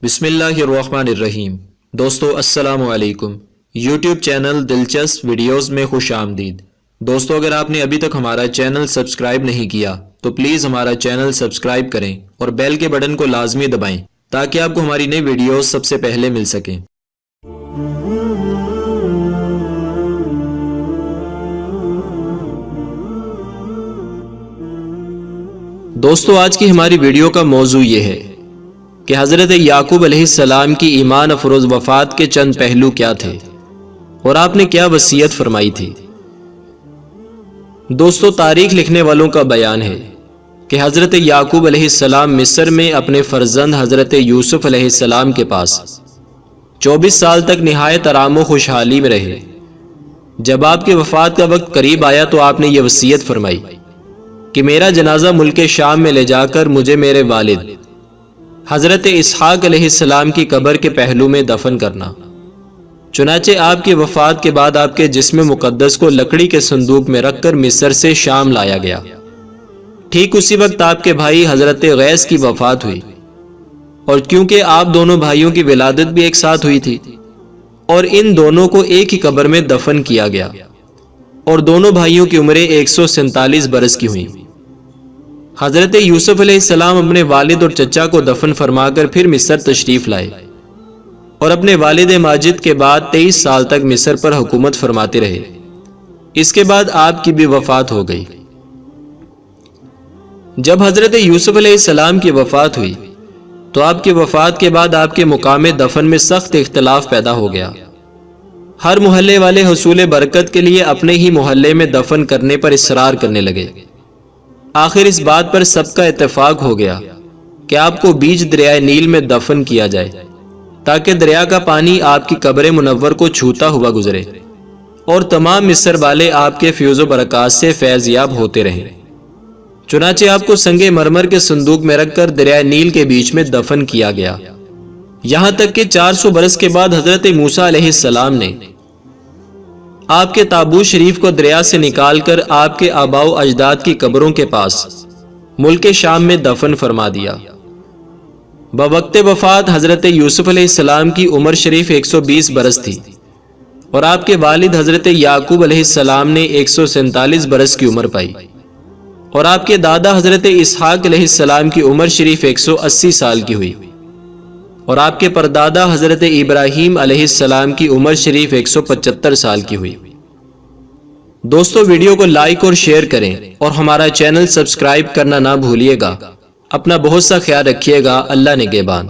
بسم اللہ الرحمن الرحیم۔ دوستو السلام علیکم۔ یوٹیوب چینل دلچسپ ویڈیوز میں خوش آمدید۔ دوستو اگر آپ نے ابھی تک ہمارا چینل سبسکرائب نہیں کیا تو پلیز ہمارا چینل سبسکرائب کریں اور بیل کے بٹن کو لازمی دبائیں تاکہ آپ کو ہماری نئی ویڈیوز سب سے پہلے مل سکیں۔ دوستو آج کی ہماری ویڈیو کا موضوع یہ ہے کہ حضرت یعقوب علیہ السلام کی ایمان افروز وفات کے چند پہلو کیا تھے اور آپ نے کیا وصیت فرمائی تھی۔ دوستو تاریخ لکھنے والوں کا بیان ہے کہ حضرت یعقوب علیہ السلام مصر میں اپنے فرزند حضرت یوسف علیہ السلام کے پاس 24 سال تک نہایت آرام و خوشحالی میں رہے۔ جب آپ کے وفات کا وقت قریب آیا تو آپ نے یہ وصیت فرمائی کہ میرا جنازہ ملک شام میں لے جا کر مجھے میرے والد حضرت اسحاق علیہ السلام کی قبر کے پہلو میں دفن کرنا۔ چنانچہ آپ کی وفات کے بعد آپ کے جسم مقدس کو لکڑی کے صندوق میں رکھ کر مصر سے شام لایا گیا۔ ٹھیک اسی وقت آپ کے بھائی حضرت غیث کی وفات ہوئی، اور کیونکہ آپ دونوں بھائیوں کی ولادت بھی ایک ساتھ ہوئی تھی اور ان دونوں کو ایک ہی قبر میں دفن کیا گیا، اور دونوں بھائیوں کی عمریں 147 برس کی ہوئیں۔ حضرت یوسف علیہ السلام اپنے والد اور چچا کو دفن فرما کر پھر مصر تشریف لائے اور اپنے والد ماجد کے بعد 23 سال تک مصر پر حکومت فرماتے رہے۔ اس کے بعد آپ کی بھی وفات ہو گئی۔ جب حضرت یوسف علیہ السلام کی وفات ہوئی تو آپ کی وفات کے بعد آپ کے مقام دفن میں سخت اختلاف پیدا ہو گیا۔ ہر محلے والے حصول برکت کے لیے اپنے ہی محلے میں دفن کرنے پر اصرار کرنے لگے۔ آخر اس بات پر سب کا اتفاق ہو گیا کہ آپ کو بیچ دریائے نیل میں دفن کیا جائے تاکہ دریا کا پانی آپ کی قبر منور کو چھوتا ہوا گزرے اور تمام مصر والے آپ کے فیض و برکات سے فیض یاب ہوتے رہیں۔ چنانچہ آپ کو سنگ مرمر کے صندوق میں رکھ کر دریائے نیل کے بیچ میں دفن کیا گیا، یہاں تک کہ 400 برس کے بعد حضرت موسیٰ علیہ السلام نے آپ کے تابوت شریف کو دریا سے نکال کر آپ کے آباء و اجداد کی قبروں کے پاس ملک شام میں دفن فرما دیا۔ بوقت وفات حضرت یوسف علیہ السلام کی عمر شریف 120 برس تھی اور آپ کے والد حضرت یعقوب علیہ السلام نے 147 برس کی عمر پائی، اور آپ کے دادا حضرت اسحاق علیہ السلام کی عمر شریف 180 سال کی ہوئی، اور آپ کے پردادا حضرت ابراہیم علیہ السلام کی عمر شریف 175 سال کی ہوئی۔ دوستو ویڈیو کو لائک اور شیئر کریں اور ہمارا چینل سبسکرائب کرنا نہ بھولیے گا۔ اپنا بہت سا خیال رکھیے گا۔ اللہ نگہبان۔